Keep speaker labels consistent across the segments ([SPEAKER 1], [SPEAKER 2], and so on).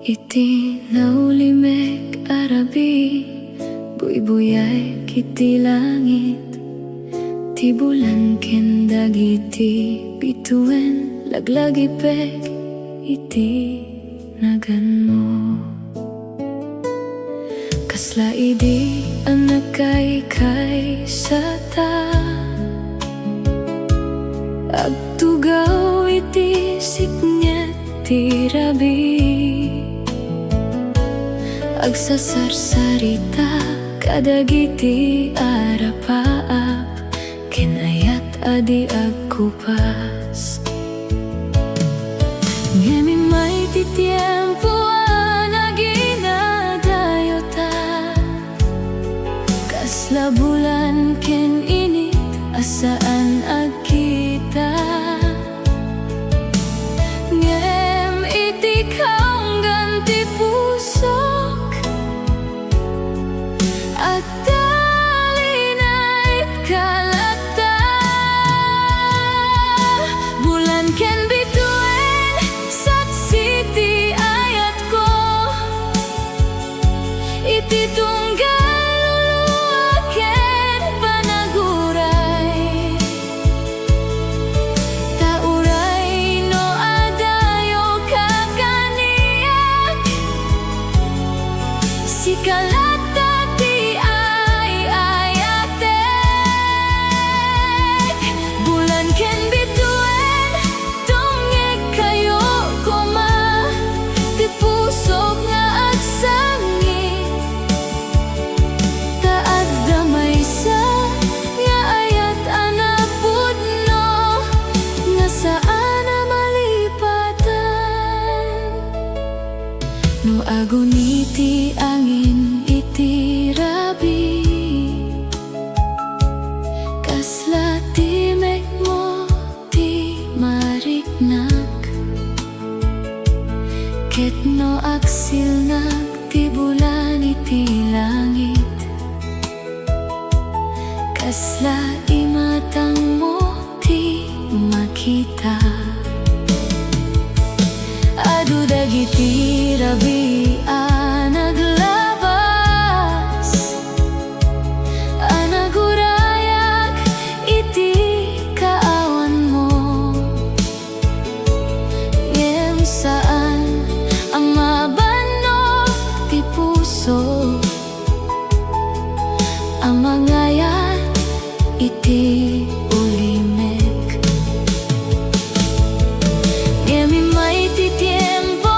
[SPEAKER 1] Iti naulimek arabi, buy-buyay kiti langit. Ti bulan ken dagiti bituin, laglagipek iti nagan mo. Kasla idi anak kay sa ta, agtugaw iti siknyet ti rabi. Agsasarsarita kadagiti arapaap, kinayat adi agkupas. Ngemi may ti tiempo naginadayota, kasla bulan ken init asaan agkita. Ngem iti kaong ganti pusok, at talinait kalata. Bulan ken bituin saksi ti ayat ko, iti tunggal luluwa ken panaguray. Tauray no adayo kakaniyak, si kalata ti ayatek. Bulan ken bituin tungeg kayo kuma, ti pusok nga agsangit. Taad damay sa nga ayat anapudno, nga saan na malipatan. No aguniti angin iti rabi, kasla timek mo ti mariknak. Ket no aksilnak ti bulan iti langit, kasla imatang mo ti makita. Adu dagiti rabi naglabas, anagurayak iti kaawan mo. Ngem saan ang mabanok ti puso, ang mangayat iti ulimek. Ngem may ti tiempo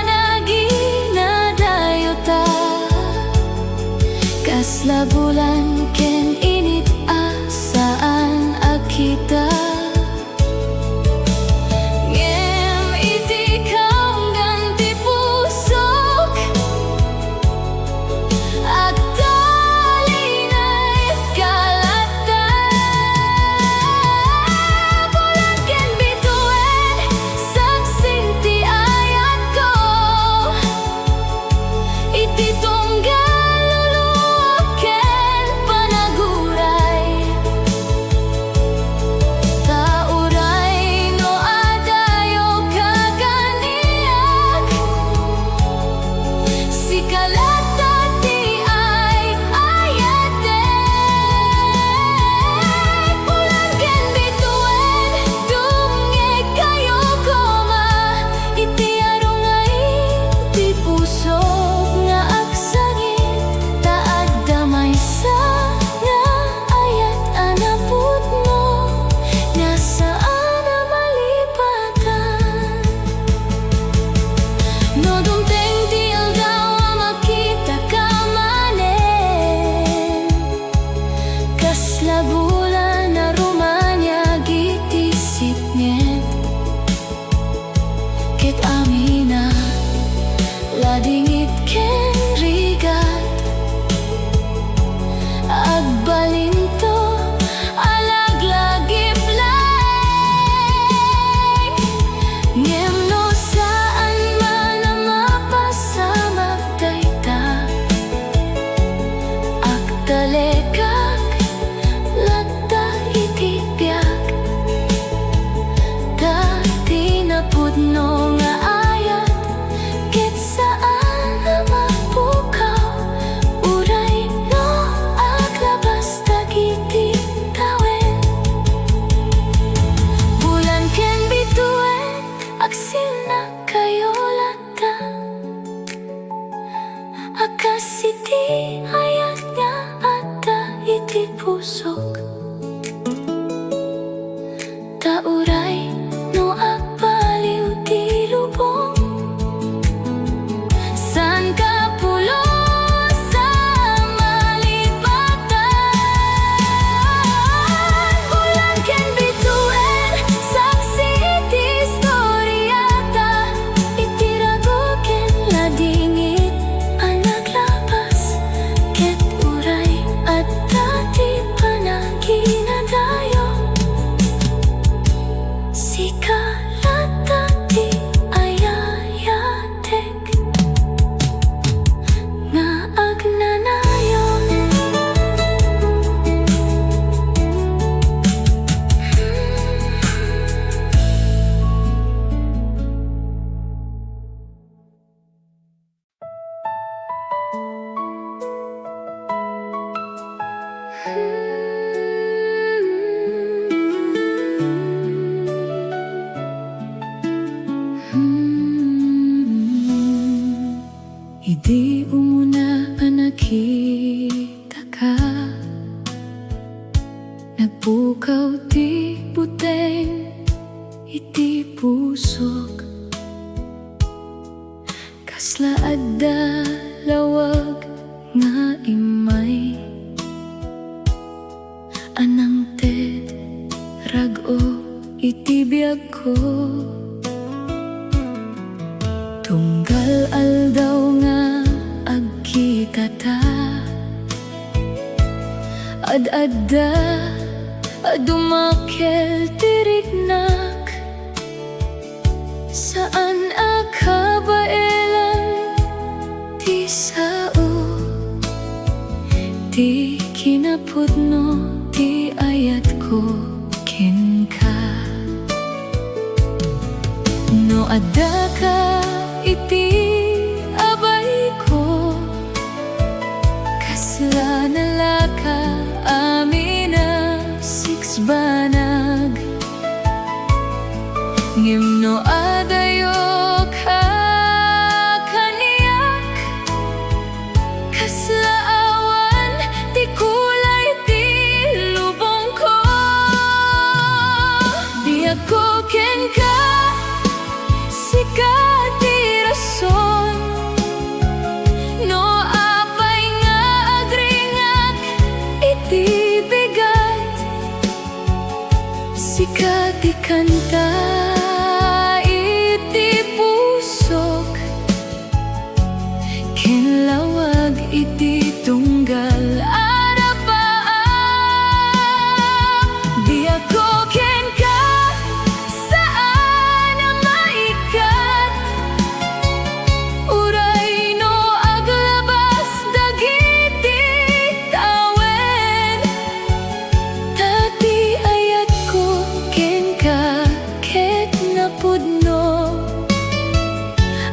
[SPEAKER 1] naginadayota, kasla bulan ken init asaan agkita. Ngem iti kaong ganti pusok, at talinait kalata. Bulan ken bituin saksi ti ayat ko, iti tunggal luluwa ken panaguray. Tauray no adayo kaganiyak, si kalata ti ayatek. Bulan ken bituin tungeg kayo kuma, iti arungain ti pusok nga agsangit. Taad damay sa nga ayat anapudno, nga saan na malipatan. No dumteng ti aldaw makita ka manen, kasla bulan na rumanyag iti siknyet. Ket amina ladingit ken rigat, agbalinto alaglagip-lay. Ngem no saan man ang mapasamak dayta, agtalekak latta iti biag. Dati napudno nga ayat, ket sa na kayo lata. Akas iti ayat nga ata iti pusok. Tauray no agpaliw ti lubong. San ka pulo sa malipatan? Ulan ken bituin saksi iti istoryata. Itirago ken ladingit ang naglabas. Ket uray at dati panaginadayo. Sikalata ti ayayatek nga agnanayon. Idi umuna nakita ka, nagpukaw ti buteng iti pusok. Kasla adda lawag nga imay, anang ted rag-o iti biyag ko. Tunggal aldaw nga agkita ta, ad-adda adumakel tirignak. Saan akabaelan ti sao, ti kinapudno ti ayat ko ken ka. No adda ka iti abay ko, kasla nalaka amin na siksbanag. Ngem no adayo ka kaniyak, kasla awan ti kulay ti lubong ko. Di ako ken ka sikat ti rason, no apay nga agringak iti bigat. Sikat ti kanta iti pusok, ken lawag iti tunggal arapaa. Di ako ken ka saan ang maikat, uray no aglabas dagiti tawen. Tati ayat ko ken ka ket napudno,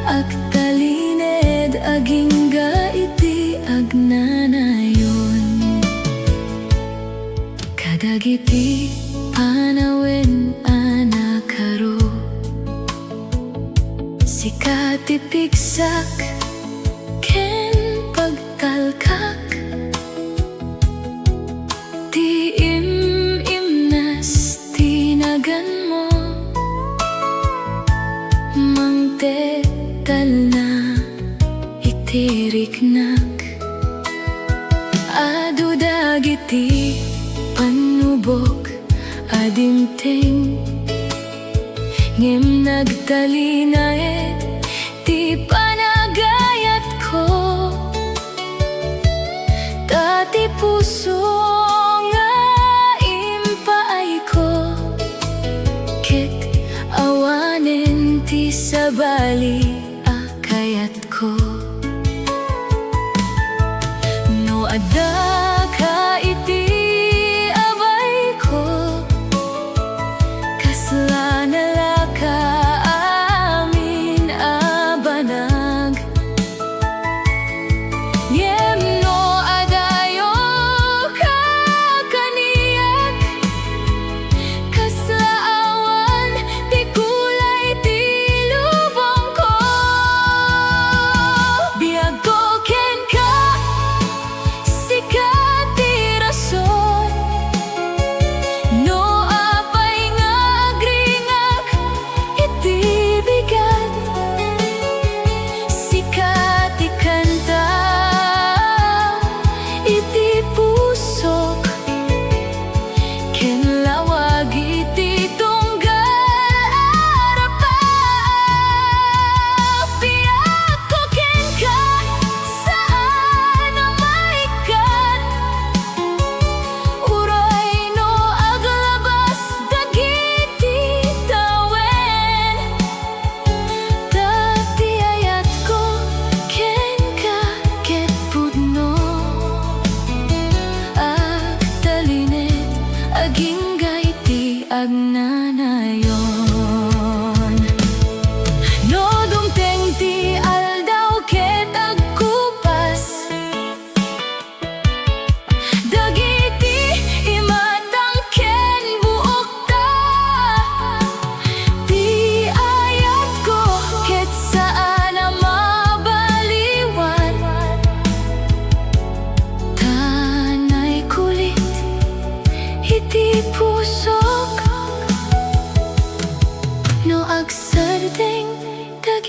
[SPEAKER 1] agtalined agingga iti agnanayon. Kadagiti panawen anakaro, sikat ti pigsak ken pagtalkak. Ti imnas tinagan mo, mangtetal na itiriknak. Adu dagiti panubok adimteng, ngem nagtalinaed ti panagayat ko. Tati puso nga impaay ko, ket awanen ti sabali akayat ko. No adda ka iti abay ko, kasla nalaka amin abanag. Ngem no adayo ka kaniyak, kasla awan ti kulay ti lubong.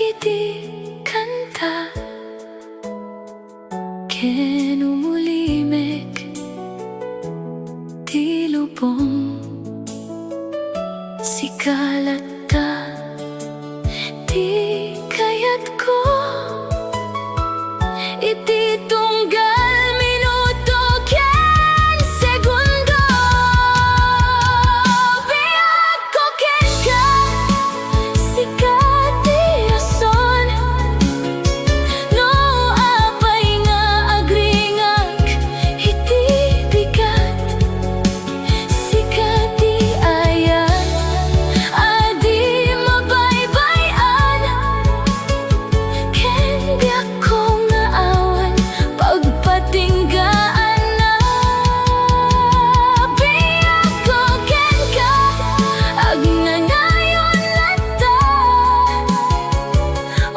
[SPEAKER 1] iti kanta ken umulimek ti lubong sikalata ti kayat ko iti tunggal minuto ken segundo biyak ko ken ka sikat ti ason no apay nga agringak iti bigat sikat ti ayat adi mabaybayan ken biyak ko nga awan pagpatinggaan na biyak ko ken ka agnanayon lata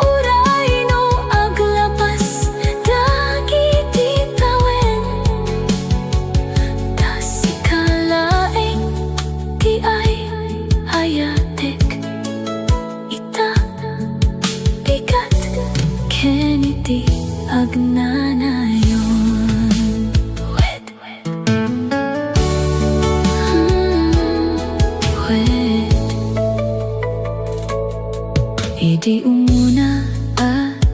[SPEAKER 1] uray no aglapas dagiti tawen ta sikalaeng ti ay ayatek ita bigat ken iti agnanayon wet wet idi umuna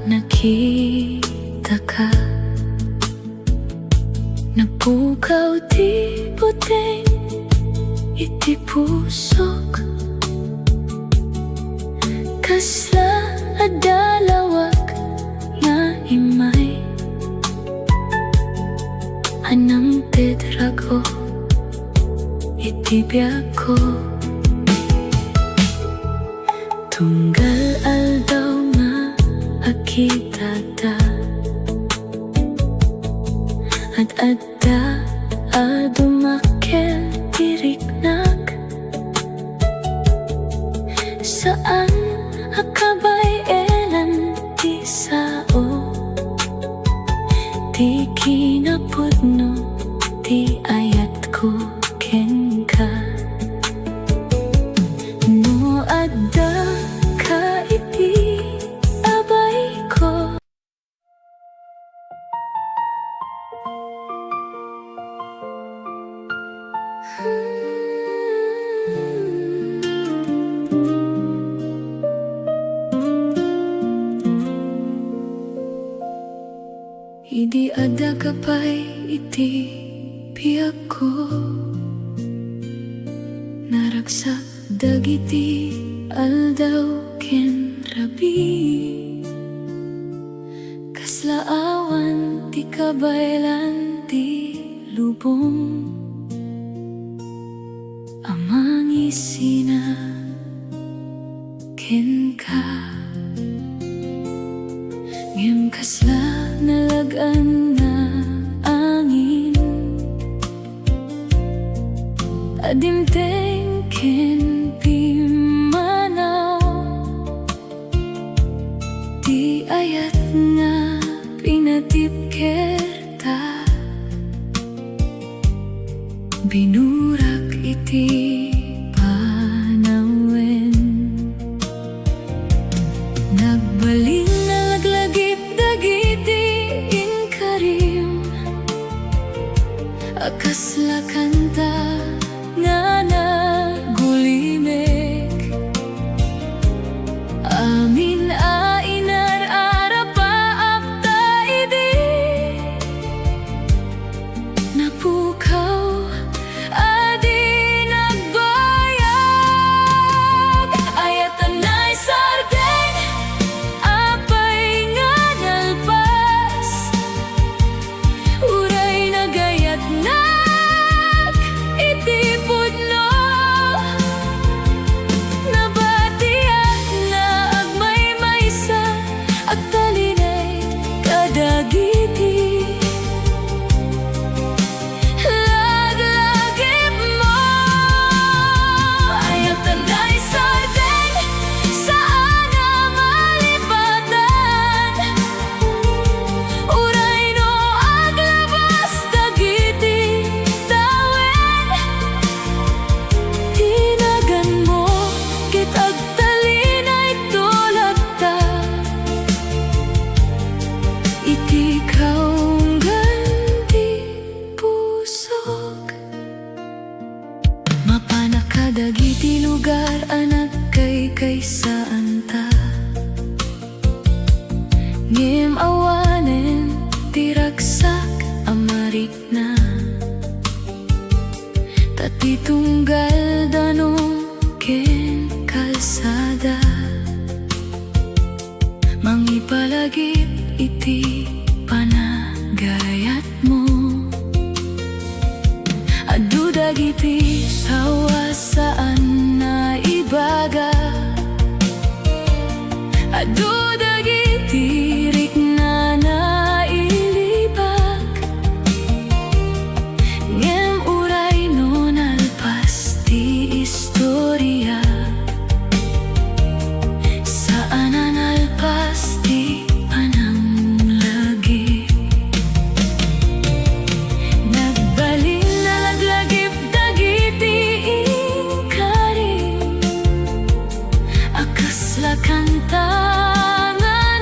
[SPEAKER 1] nakita ka nagpukaw ti buteng iti pusok kasla adalawak nga imay anang tedrago iti biyak ko tunggal aldaw nga akitata at adda adumakel tiriknak saan akabay elan ti sao ti kinapudno ti ayat ko ken ka no adda ka iti abay ko idi adda kapay iti biyak ko naragsak dagiti aldaw ken rabi kaslaawan ti kabaylan ti lubong amang isina ken ka ngem kasla nalagan na angin adimteng ken pimanaw ti ayat nga pinatip kerta binurak iti panawen nagbalin na laglagip dagiti inkarim akasla kanta nga nagulimek amin ainar arapa apta idi napukaw adi nagbayag ayatan na'y sardeng apay nga nalpas uray nagayat na Mangipalagip iti panagayat mo. Adu dagiti sawa saan na ibaga. Adu dagiti rikna na ilibak. Ngem uray no nalpas ti istorya. Saan na nalpas ti pananglagip. Nagbalin na laglagip dagiti ingkarim. Akas la kantangan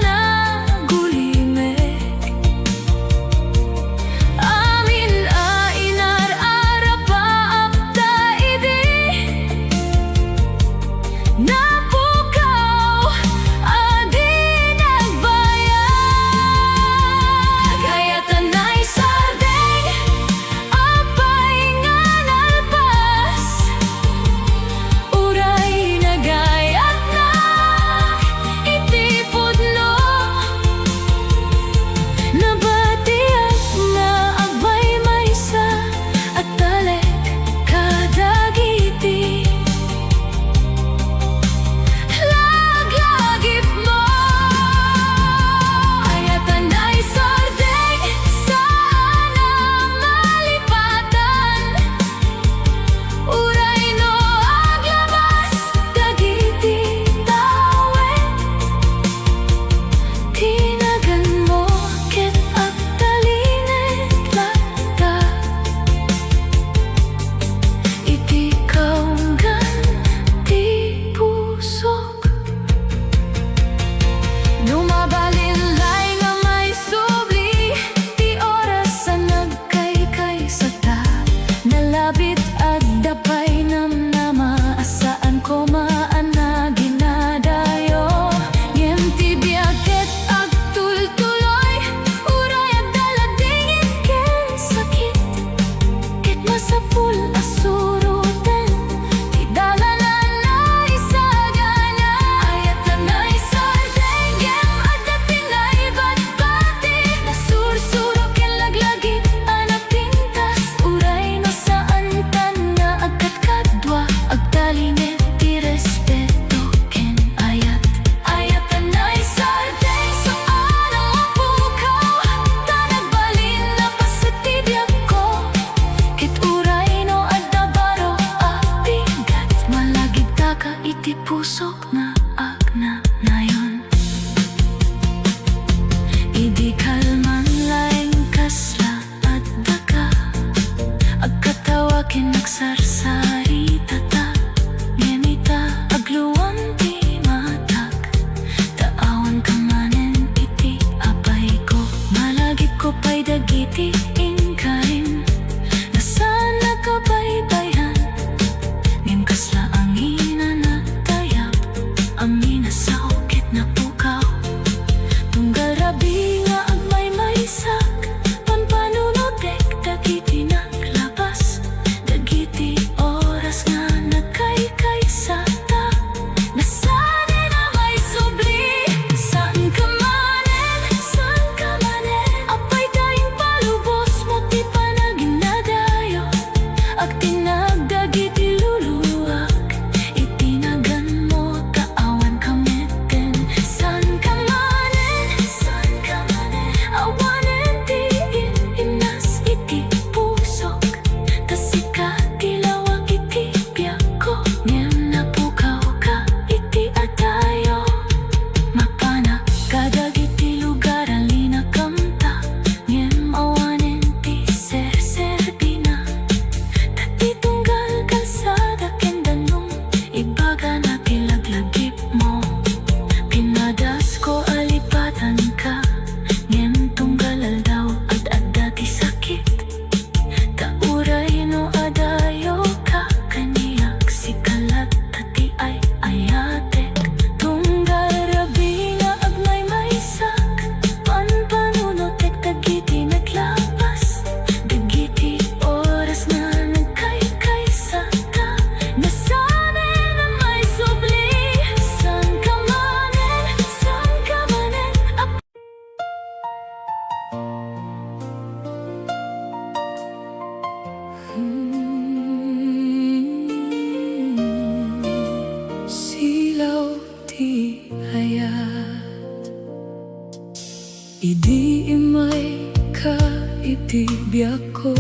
[SPEAKER 1] Idi imay ka iti biyak ko,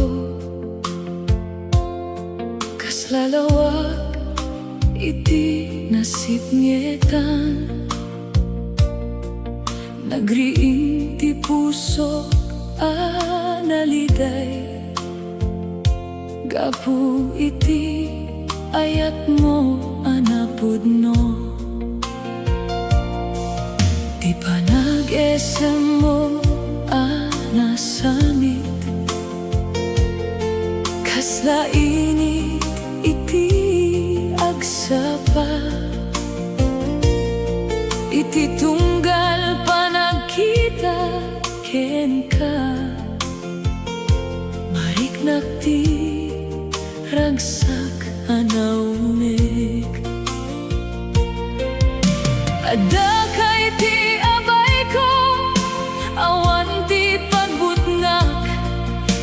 [SPEAKER 1] kaslalawag iti nasip ngetan. Nagriing ti puso analiday, gapu iti ayat mo anapudno. Di pa nag-esem mo anasanit, kaslainit iti agsapa. Iti tunggal pa nagkita ken ka, mariknak ti ragsak anaunik. Ada kay ti abay ko, awan ti pagbutnak.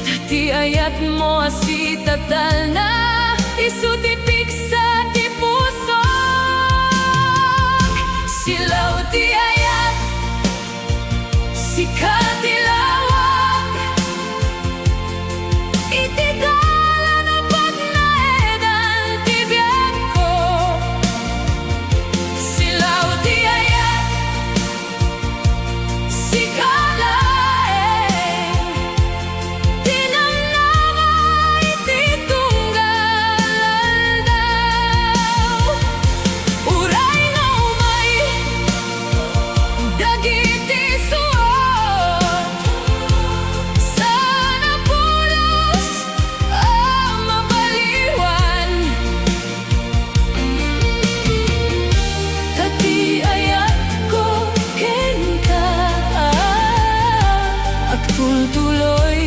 [SPEAKER 1] Dati ayat mo asi tatal na, isu ti piksa ti pusok. Silaw ti ayat, sikat ti lawag, iti dalan na pagnaedan ti biyak ko. Silaw ti ayat, sikalaeng, tinamnama iti tunggal daw. Uray na umay, dagiti suot, sana pulos mabaliwan. Dati ayat ko ken ka, agtultuloy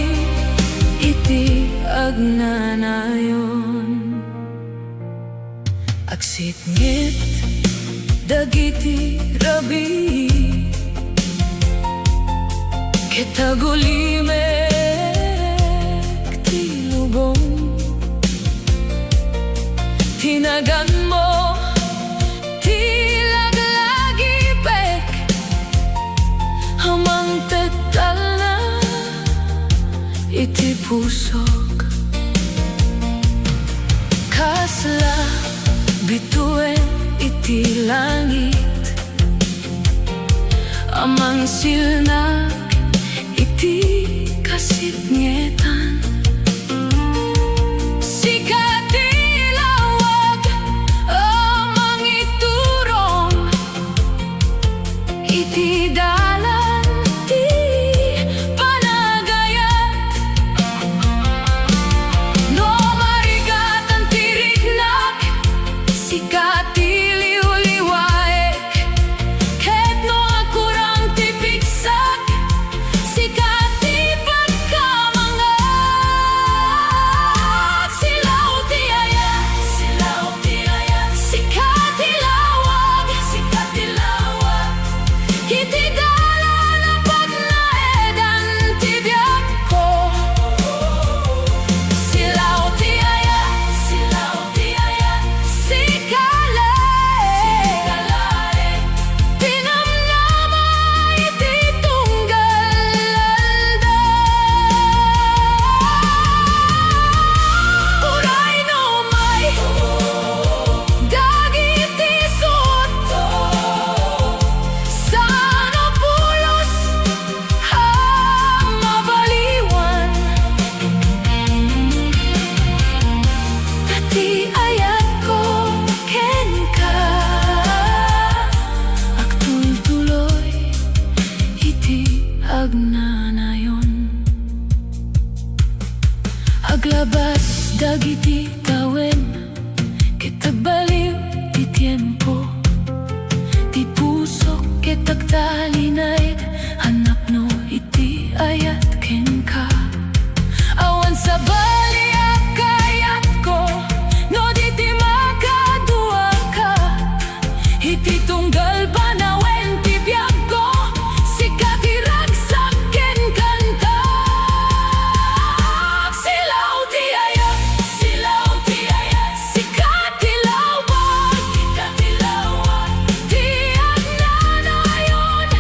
[SPEAKER 1] iti agnanayon. Agsitngit dagiti rabi, kitagulimek ti lubong. Tinagan mo ti laglagipek, hamang tetal na iti pusok. Kasla bituen iti langit, amang silnak iti kasipngetan. Sikat ti lawag, amang iturong, iti dalan ti panagayat. No marigatan ti riknak, sikat ti liwliwaek, ket no akurang ti piksak, sikat ti pagkamangat. Silaw ti ayat, sikat ti lawag, iti dalan na pagnaedan ti biyak ko. Silaw ti ayat, sikalaeng, tinamnama iti tunggal daw. Uray no umay, dagiti suot, sana pulos mabaliwan. Dati ayat ko ken ka, agtultuloy iti agnanayon. Aglabas dagiti tawen, kitagbaliw ti tiempo. Ti pusok kitagtalinaid, hanap no iti ayat ken ka. Awan sa baliak kayat ko, no di ti makadua ka. Iti tunggal panawen ti biyak ko, sikat ti ragsak ken kanta. Silaw ti ayat, sikat ti lawag, ti agnanayon.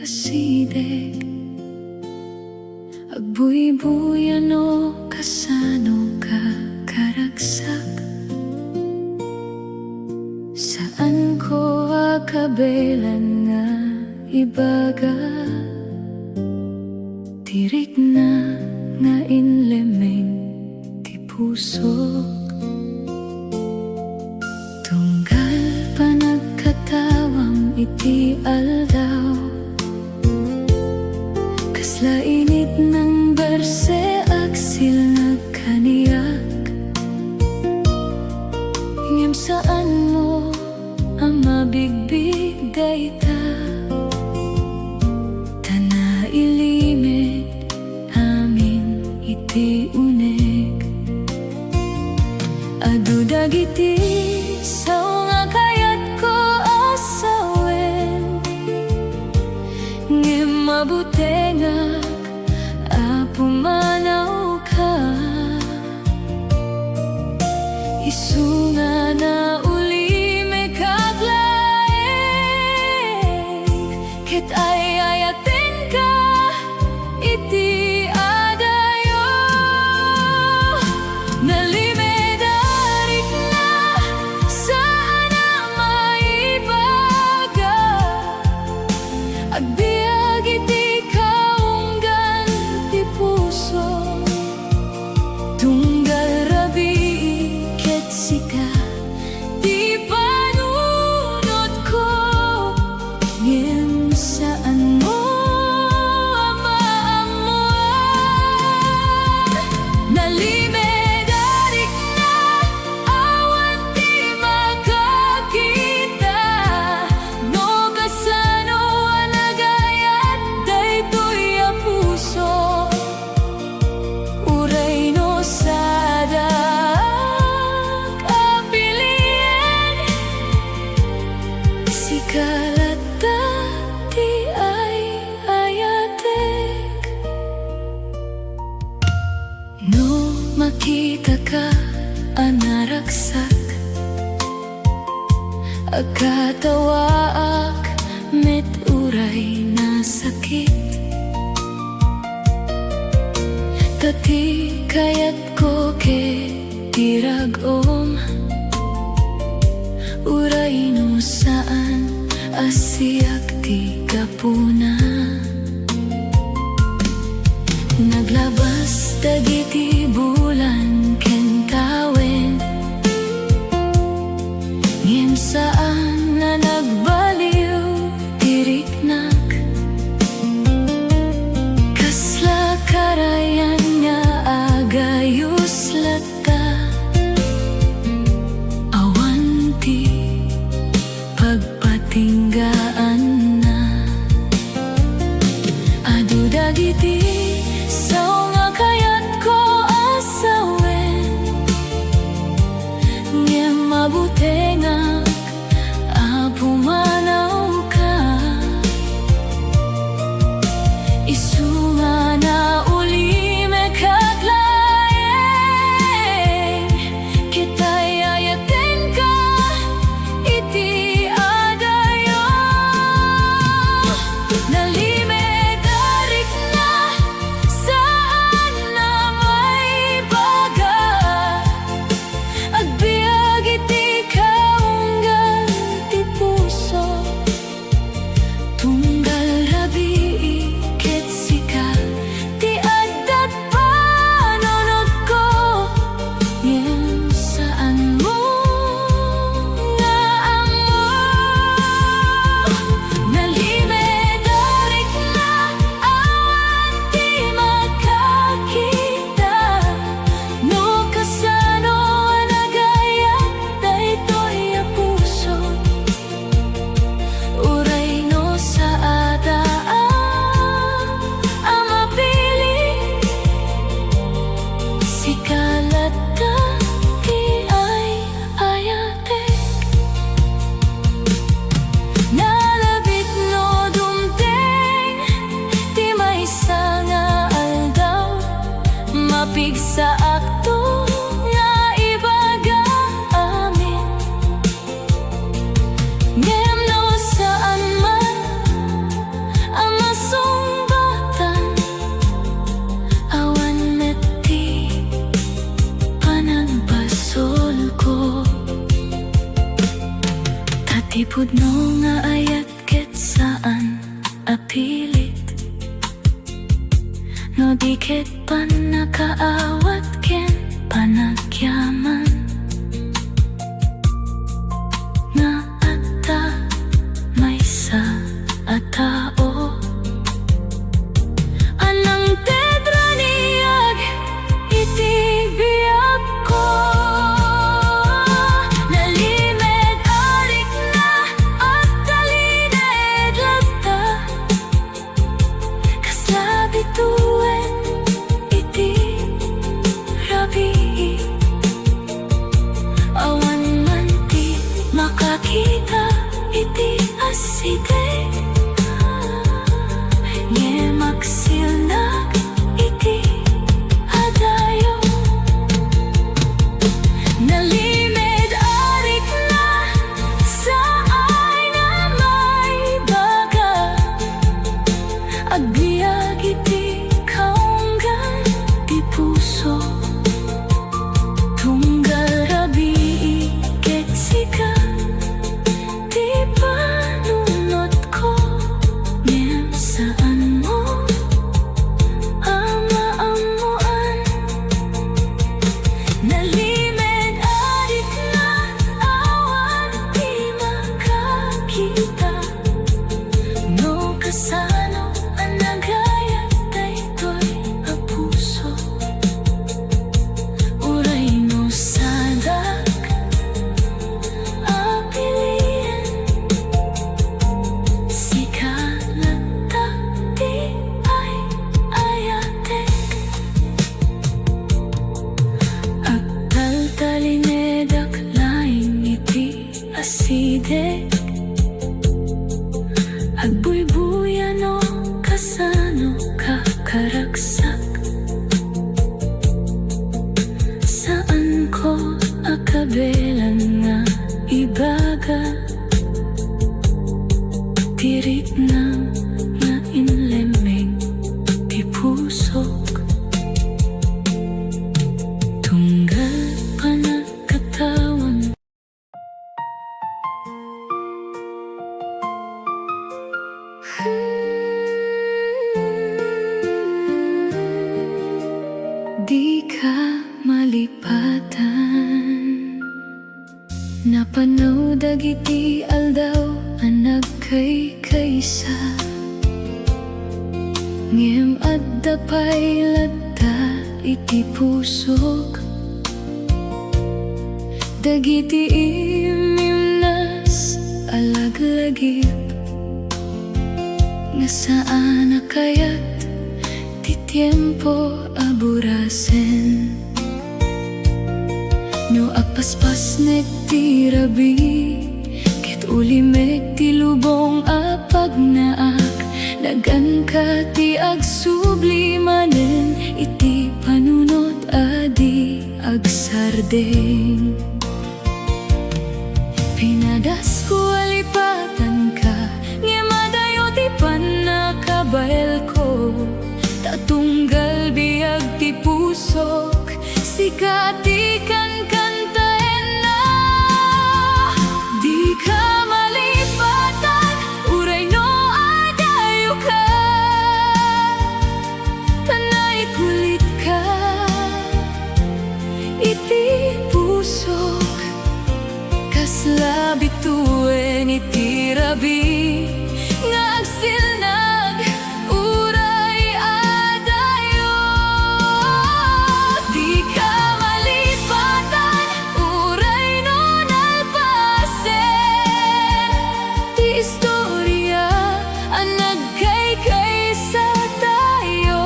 [SPEAKER 1] asideg agbuy-buyano kasano ka karagsak. Saan ko akabelan nga ibaga tirik na nga inlemeng ti puso. Tunggal pa nagkatawang iti aldaw, kasla init ng berse aksil nagkaniyak. Ngem saan mo ang mabigbig dayta, tana ilimit amin iti uneg. Adu dagiti sao nga kayat ko asawen, ngem mabuti nga pumanaw ka. Isu nga na uli may kaglaeng, ket ay ayaten ka iti adayo. Nalimedarik na saan ang maibaga, agbiag iti kaunggan ti puso. Tunggal rabi ket sika di panunod ko, ngem saan mo amaamuan. Nalimedarik na awan ti makakita, no kasano anagayat daytoy a puso. Uray no sadak apilian, sikalata ti ay ayatek. No makita ka anaragsak, agkatawaak met uray na sakit. Tati kayat ko ke tiragom, uray no saan asiyak ti kapuna. Naglabas dagiti bulan ken tawen, ngem saan na nagbaliw tiriknak. Kasla karayan nga agayus lata, awan ti pagpatinggaan na. Adu dagiti sao nga kayat ko asawen, ngem mabuti nga pumanaw ka. Isu nga na uli may kaglaeng, kita'y ayaten ka iti adayo. Nalimedarik na pudno nga ayat ket saan apilit, no di ket pan nakaawat ken panagyaman nga atta maysa a tao. Anang tedra niyag iti biyag ko, nalimed arik na at talined lagta, kaslabi tuwen iti rabi. Awan man ti makakita iti aside, nge maksilnag iti adayo. Nalimed arik na saay na may baga, agbiag iti kaunggan ti puso, tunggal rabi ket sika ti panunot ko. Ngem saan mo amaamuan, nalimed arik na awan ti makakita, no kasano ang nagayat daytoy a puso. Uray no sadak apilian, sikalata ti ay ayatek, agtaltalinedak laing iti asidek, agbuybuyan o kasano kakaragsak. Saan ko akabelan nga ibaga, tirik na nga inlemeng ti pusok, tunggal panagkatawan. Di ka malipatan, napanaw dagiti aldaw ang nagkay-kaysa, ngem adda pay latta iti pusok, dagiti imimnas alaglagip, nga saan nakayat ti tiempo aburasen, no apaspas nek ti rabi, ket ulimek ti lubong a pagnaak, nagan ka ti agsublimanen iti panunot adi agsardeng. Pinadas ko alipatan ka, ngem ti panakabael ko, tatunggal biag ti pusok, sikatikan kantaen na. Di ka malipatan, uray no adayo ka, tanay kulit ka iti pusok, kaslabi tuwen iti rabi, nga agsilnag uray adayo. Di ka malipatan, uray no nalpasen, ti istorya ang nagkay-kaysa tayo,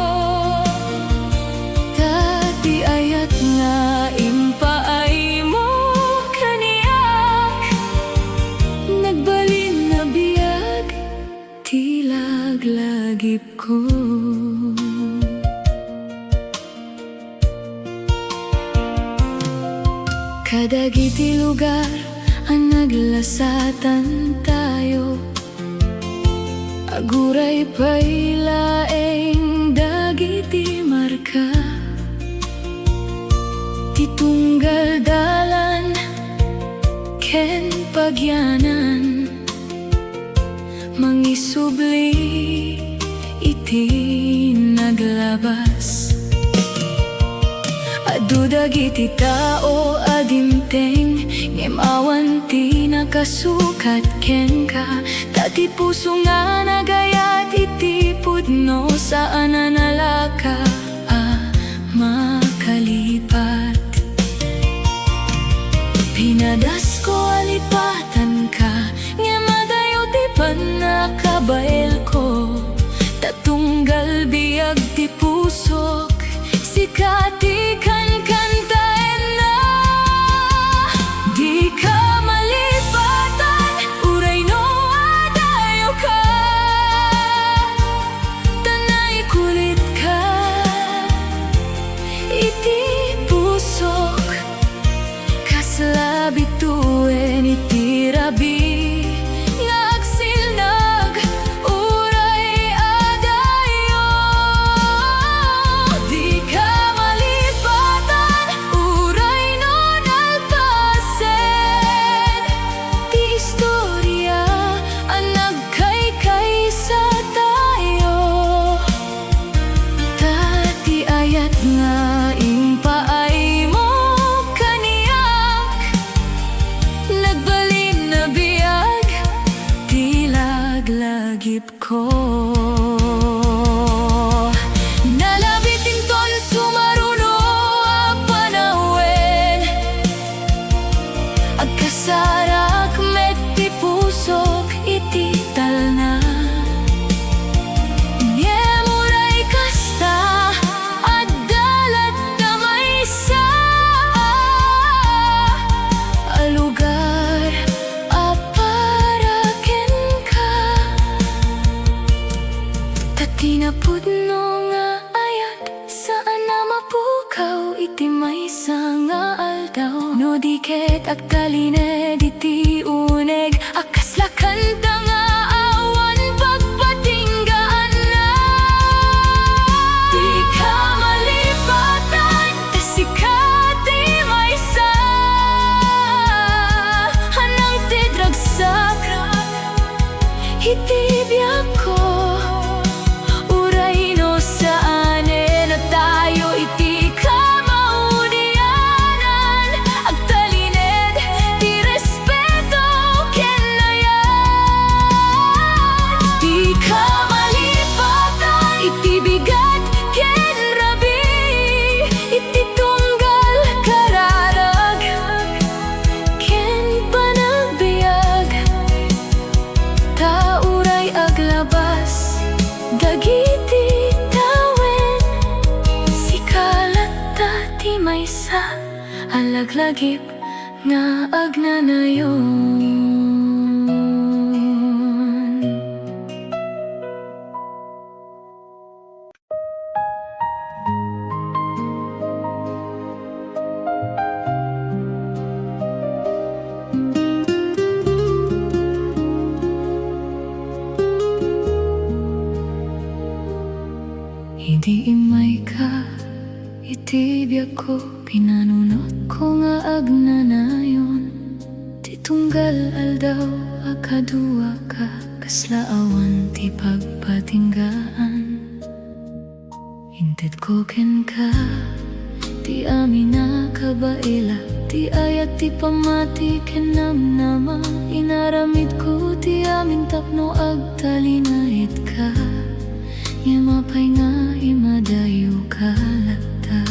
[SPEAKER 1] tati ayat nga impaay mo kaniyak, nagbalin na biyag ti laglagip ko. Kadagiti lugar ang naglasatan tayo, aguray pay laeng dagiti marka, titunggal dalan ken pagyanan, subli iti naglabas. Adudag iti tao adimteng ngem awan ti nakasukat ken ka. Dati puso nga nagayat iti pudno saan nanalaka makalipat. Pinadas ko alipatan ka ngem adayo ti panakabael ko. Tatunggal biyag ti pusok sikati kan kantaen na. Di ka malipatan uray no adayo ka. Tanay kulit ka iti pusok kasla bituen iti rabi nga agsilnag uray adayo. Di ka malipatan uray no nalpasen ti istorya ang nagkaykay sa tayo. Tati ayat nga impaay mo kaniyak nagbalin na biyag ti laglagip ko. Nalabitin ton sumaruno a panawen agkasarak met ti pusok iti talna. Ngemuray kasta addalat tamaysa alugar aparaken ka. Tatinapudno nga ayat saan na mapukaw iti maysa nga aldaw. No di ket agtalined iti uneg akasla kanta nga awan pagpatinggaan na. Di ka malipatan tasikati maysa hanang ti dragsak iti biyak ko. Uray no saan na tayo iti kamaudianan agtalined ti respeto ken layat. Di ka malipatan iti bigat ken rabi iti tunggal kararag ken panagbiag. Ta uray aglabas dagiti tawen sikalat ti maysa alaglagip nga agnanayon. Idi imay ka iti biyak ko pinanunot ko nga agnanayon. Titunggal aldaw akadua ka kaslaawan ti pagpatinggaan. Hinted ko ken ka ti amin na kabaila ti ayat ti pamati ken namnama. Inaramid ko ti amin tapno agtalinait ka. Apay nga imadayo kalata.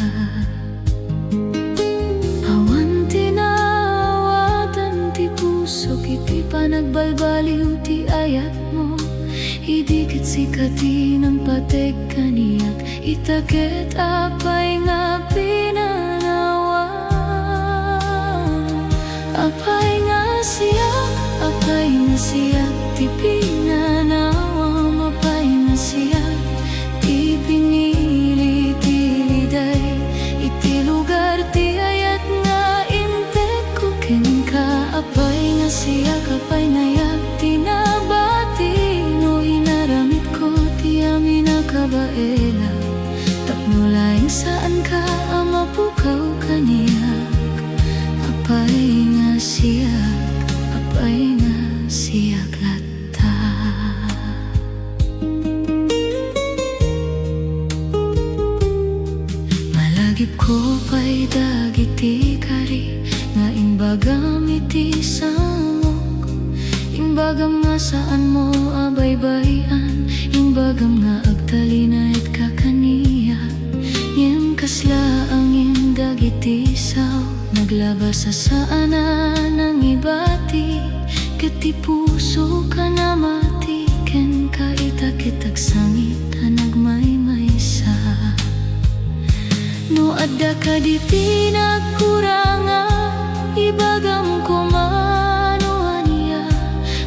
[SPEAKER 1] Awan tinawatan ti pusok iti panagbalbaliw ti ayat mo. Idikit sikati ng patek kaniyak itaket apay nga pinanawan. Apay nga siyak, apay nga siyak ti pinanawam. Apay nga siyak ti pinili ti liday iti lugar ti ayat nga inted ko ken ka. Apay nga siyak, apay nga yak tinabati no inaramid ko ti amin na kabaela. Tapno laing saan ka ang mapukaw kaniyak. Apay nga siyak, apay nga siyak lata. saan mo abaybayan, imbagam nga agtalinayat ka kaniya. Ngem kasla ang indagitisaw, naglabas sa saana ng ibati. Kati puso ka na matiken, kaitakitag sangit nagmaymaysa. No adda ka di pinagkuranga, ibagam ko manuan niya.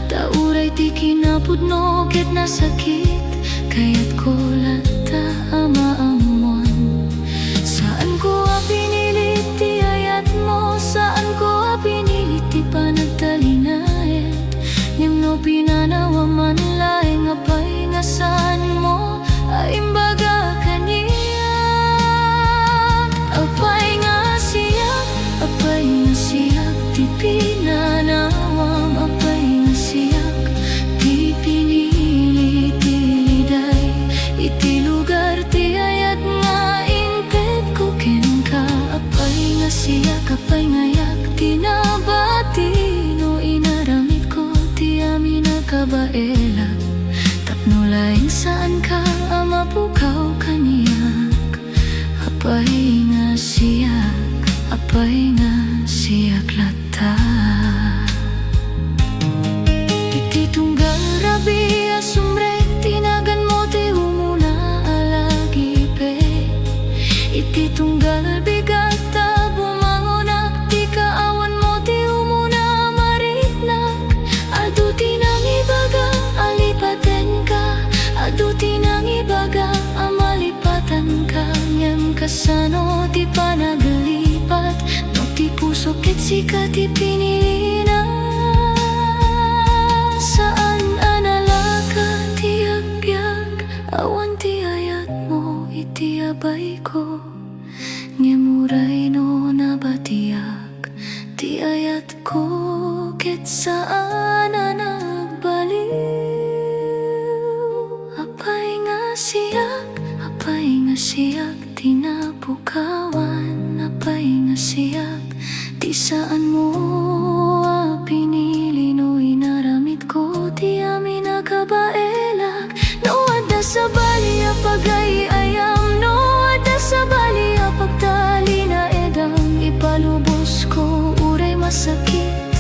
[SPEAKER 1] Tauray ti kinapudno ket nasakit, kayat ko lata amaamon. Saan ko pinilit ti ayat mo, saan ko pinilit ti panagtalinayat. Ngem no pinanawa man laeng apay nga saan mo ay imbaga kaniya. Apay nga siyak, apay nga siyak, ti pinanawam. Apay nga siyak, ti pinili ti liday, iti lugar ti ayat nga inted ko ken ka. Apay nga siyak, apay nga yak, tinabati no inaramid ko ti amin nakabaelak. Tapno laing saan ka mapukaw kaniyak. Apay nga siyak, apay nga siyak lata. Iti tunggal rabi asumrek, tinagan mo ti humuna alagipe. Iti tunggal bigata bumangonak, ti kaawan mo ti humuna maritnak. Adu tinang ibaga alipaten ka, adu tinang ibaga amalipatan ka. Ngem kasano ti panagalipat, no ti puso ket sika ti pinili na. Saan analaka ti agbyag, awan ti ayat mo iti abay ko. Ngem uray no nabatiak ti ayat ko, ket saan nagbaliw. Apay nga siyak, apay nga siyak, tinapukawan. Apay nga siyak, di saan mo pinili no inaramid ko ti amin nakabaelak. No adda sa bali apagay ayam, no adda sa bali apagtali na edam. Ipalubos ko uray masakit,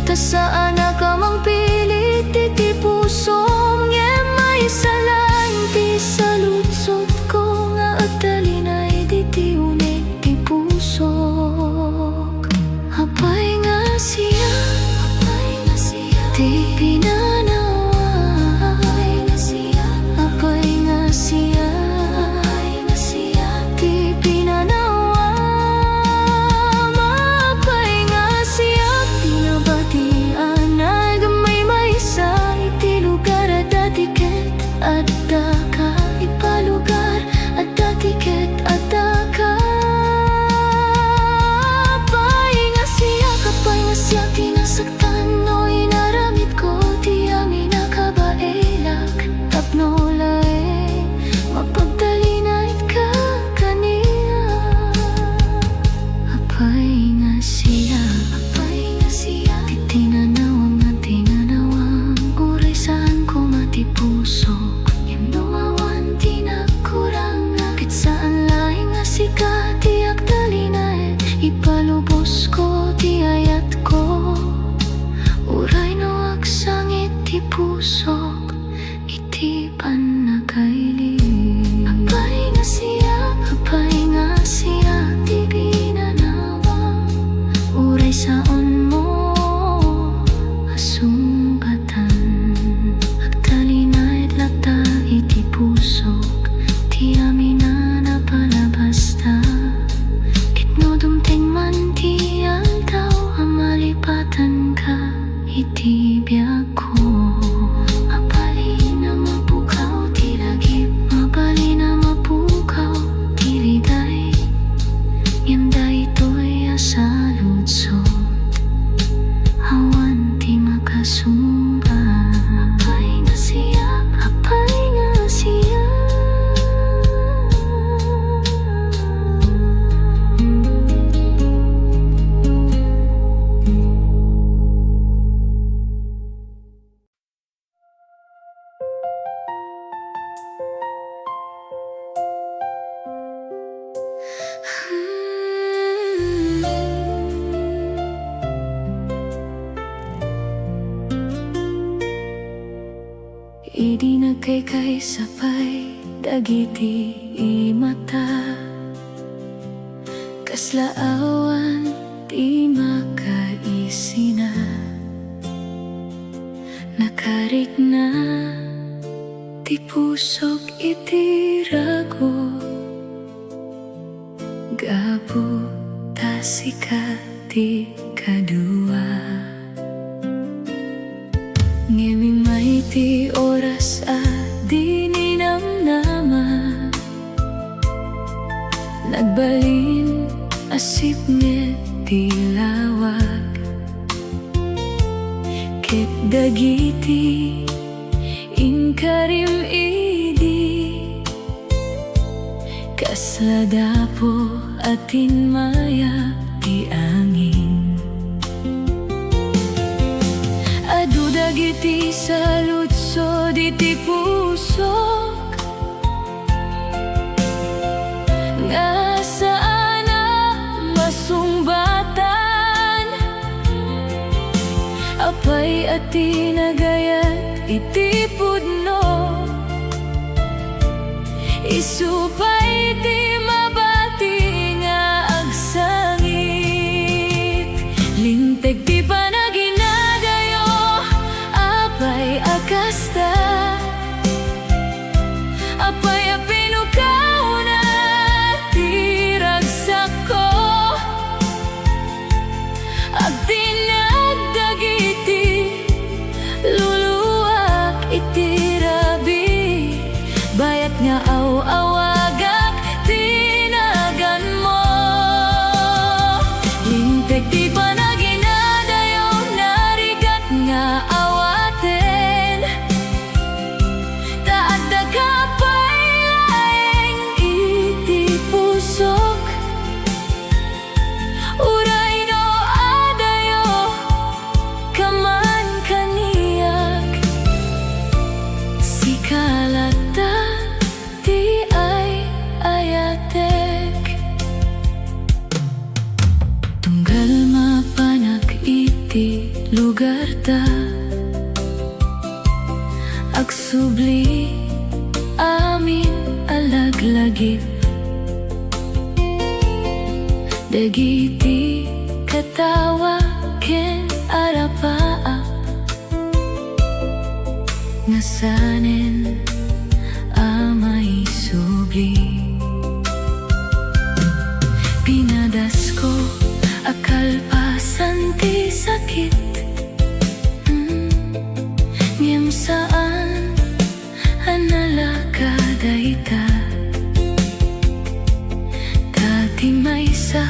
[SPEAKER 1] ta saan ka mang pilit iti puso. Ngem may salain ti saludsod ko, nga agtalinay di ti unik ti pusok. Apay nga siyak, apay nga siyak, ti pinanawa. Apay nga siyak, apay nga siyak, apay nga siyak, ti pinanawa. Apay nga siyak, tinabatian ay gamay maysa. Iti lugar at datiket adda ka, ipalugar at datiket adda ka. Apay nga siyak, apay nga siyak, tinasaktan no inaramid ko ti amin nakabaelak. Tapno laeng mapagtalinay ka kaniya. Apay nga siyak, apay nga siyak, ti tinanawang nga tinanawang. Uray saan ko matipusok, ngem no awan ti nagkurang. Ket saan laeng nga sika ti agtalinay, ipalubos ko ti ayat ko. Uray no agsangit ti pusok, iti panagkaili. Apay nga siyak, apay nga siyak, ti pinanawa. Uray saon mo asungkatan, agtalinay lata iti pusok, ti amin na napalabasta. Ket no dumteng man ti aldaw, amalipatan ka iti biyag ko. Apali na mapukaw ti lagip sapay dagiti imata, kaslaawan ti makaisina, nakarik na ti pusok iti rago, gabu tasika ti kadua. Ngimimay ti oras a di ninamnama, nagbalin asip nget ti lawag, ket dagiti inkarim idi, kasladapo atin maya ti angin. Adu dagiti saludso diti pusok, nga saan na masumbatan, apay ati nagayat iti pudno, isupay ti mabati nga agsangit, linteg ti panaginadayo, apay akasta, apay a pinukaw na ti ragsak ko, agtinagdagiti luluwak iti rabi, bayat nga aw-awagak tinagan mo, linteg ti panaginadayo, narigat nga awaten, taad da kapay laeng iti pusok, uray no adayo kaman kaniyak, sikalata ti ay ayatek, tunggal mapanak iti lugar ta, agsubli amin alaglagip, dagiti katawa ken arapaap, nga sanen amay subli, pinadas ko akalpasan ti sakit, ngem saan analakadayta, dati maysa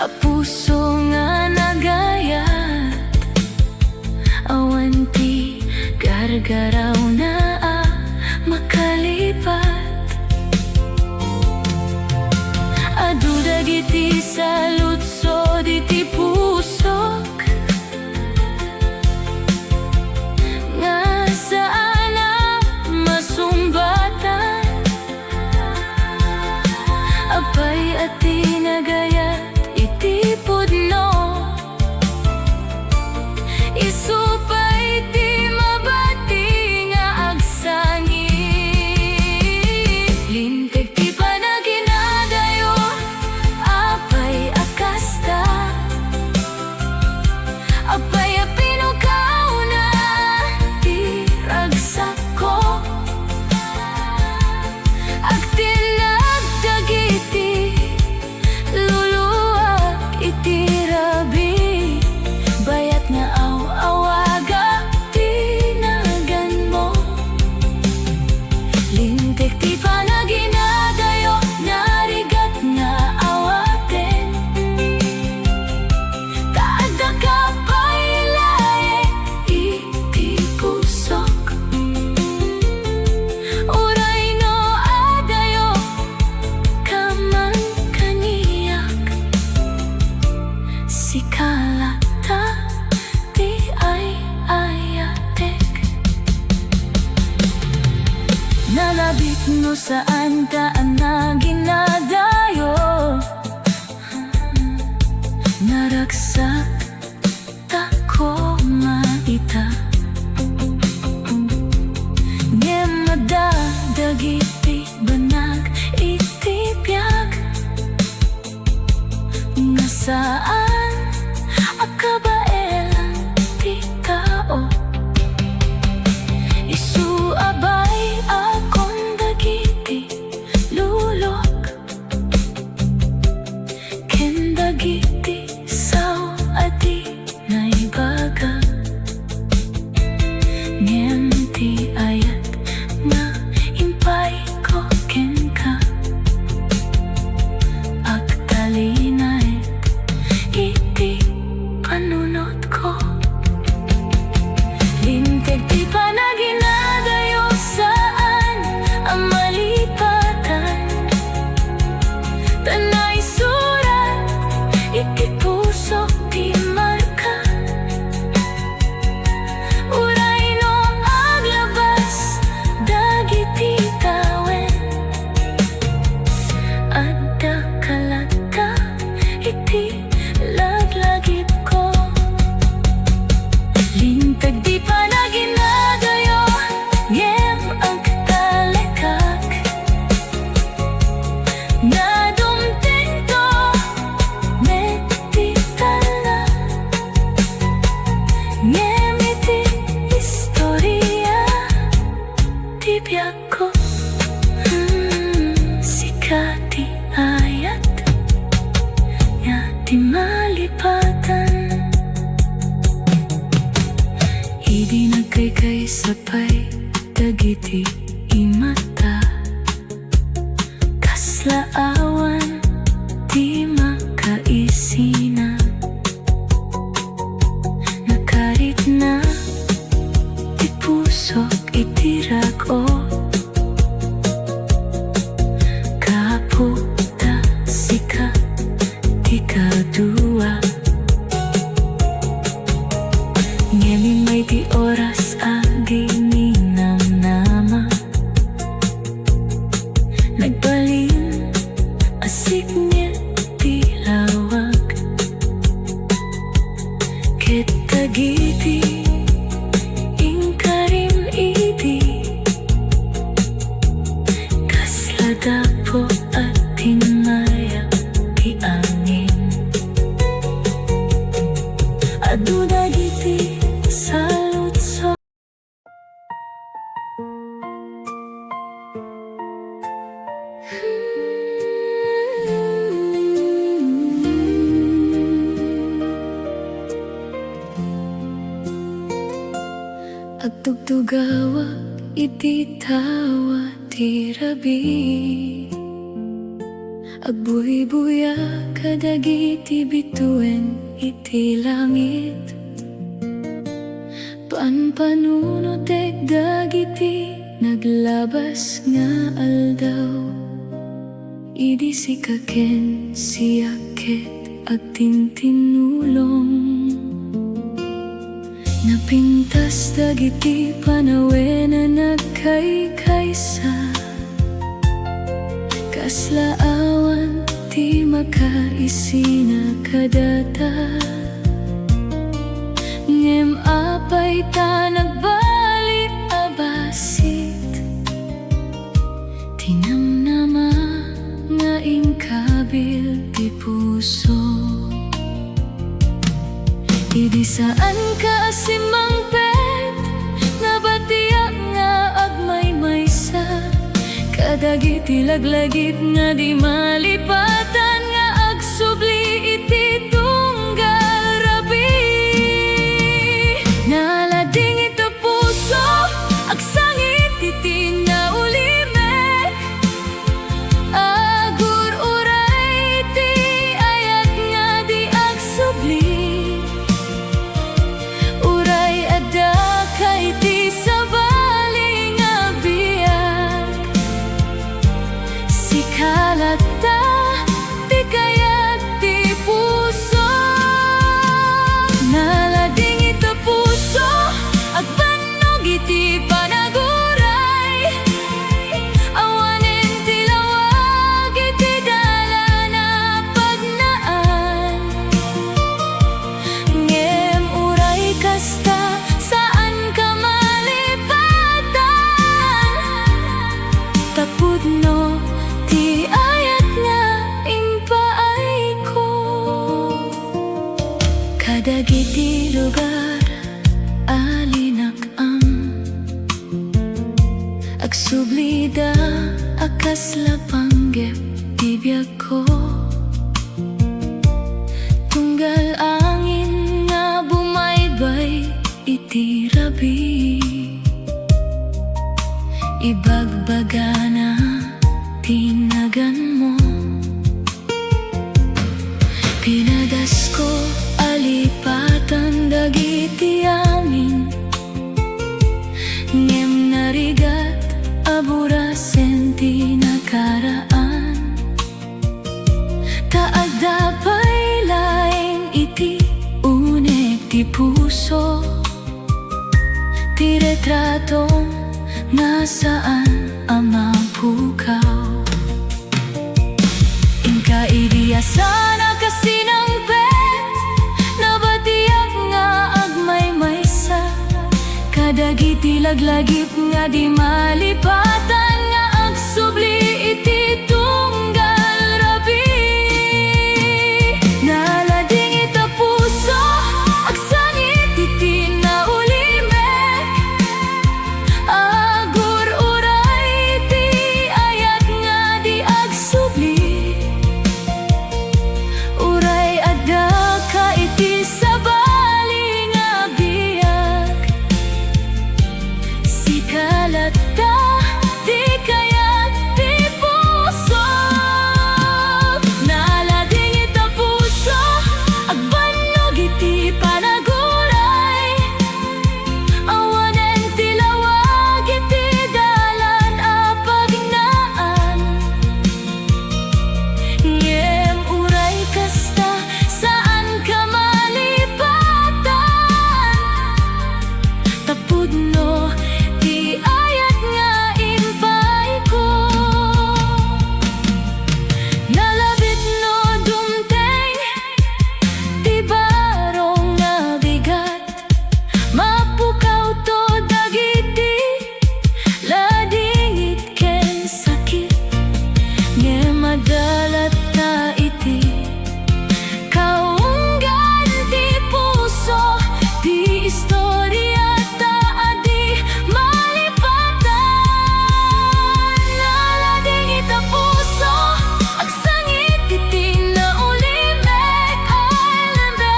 [SPEAKER 1] a puso nga nagayat, awan ti gargaraw na makalipat, adu dagiti saludso diti pusok, nga saan na masumbatan, apay ati nagayat iti pudno, isupay ti mabati nga agsangit, linteg ti panaginadayo, apay akasta, apay a pinukaw na ti ragsak ko, agtinagdagiti luluwak iti rabi, bayat nga aw-awaga tinagan mo, linteg ti panaginadayo, narigat nga awaten, taad da kapay laeng iti pusok, uray no adayo kaman kaniyak, sikalata ti ay ayatek, nalabit no saan taan na ginadayo, naragsak tako maita, ngem madagiti dagiti banag itibiyag nga saan akabaelan ti tao. Isuabay akong dagiti lulok ken dagiti sao adi naibaga ngem ti ayat nga impay ko ken ka agtalinay iti panunot ko. Linteg ti panaginadayo saan ang malipatan, tanay surat iti puso ti marka. Uray no aglabas dagiti tawen, adda kalata iti laglagip ko. Lintag di panaginadayo ngem ang talekak na dumtento metitala ngem iti istorya ti biyak ko. Sikati ayat nga ti malipatan, idi nagkaykay sapay dagiti imata, kaslaawan ti makaisina, nakarit na ti pusok iti rag-o. Kaputa sika ti kadua, ngemi may ti oras adi ninamnama, nagbalin asik niya ti lawag ket dagiti ingkarim idi kasladapo at tinmaya ti angin. Adu dagiti salutso agtugtugawag iti tawa ti rabi, agbuhi-buya kadagiti bituin iti langit, panpanunot ek dagiti naglabas nga aldaw, idi sikaken siyaket agtintinulong. Napintas dagiti panawen na nagkaykaysa, kaslaawan ti makaisina kadata, ngem apay ta nagbalik abasit, tinamnama nga ingkabil ti puso. Idi saan ka asimangpet nga batiyak nga agmaymaysa, kadagiti laglagip nga di malipatan nga agsubli iti tunggal rabi. Nalading ito puso agsangit iti naulimek, agur uray iti ayat nga di agsubli. Kalata Kadagiti lugar alinak-am agsublida akas lapanggep tibiyag ko. Tunggal angin nga bumaybay iti rabi, ibagbagana tinagan mo. Pinadas ko alipatan dagiti amin, ngem narigat aburasen ti nakaraan. Taagdapay laeng iti unek ti puso, ti retratong nasaan ang mapukaw. Inka idiyasan kasi ng pet, nabatiyak nga agmay-maysa. Kadagiti laglagip nga di malipatan, nga agsubli iti tunggal rabi. Nalading ita puso, agsangit iti naulimek, agur uray iti ayat nga di agsubli. Uray adda ka iti sabali nga biyak, sikalata di kayat ti puso. Nalading ita puso, agbannog iti panaguray, awanen ti lawag iti dalan a pagnaan. Ngem uray kasta saan ka malipatan, tapudno ti ayat nga impay ko. Nalabit no dumteng ti barong nga bigat, mapukaw to dagiti ladingit ken sakit. Ngem madalat ta iti kaunggan ti puso, ti istorya ta adi malipatan. Nalading ita puso, agsangit iti naulimek ay lembe,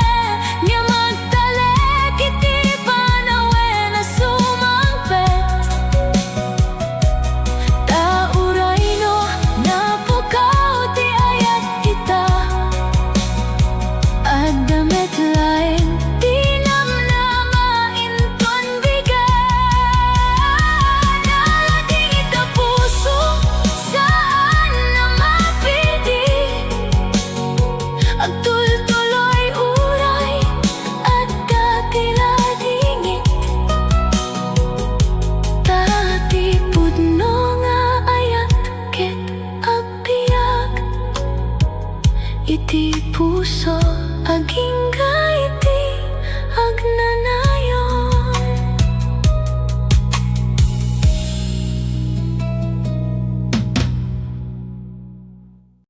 [SPEAKER 1] nga magtalek iti panawen a sumangpet. Tauray no napukaw ti ayat ita, agdamet laeng ti namnamainton bigat. Nalading ita puso, saan na mapidi, agtultuloy uray at katiladingit. Tati pudno nga ayat ket agbiag iti puso agingga.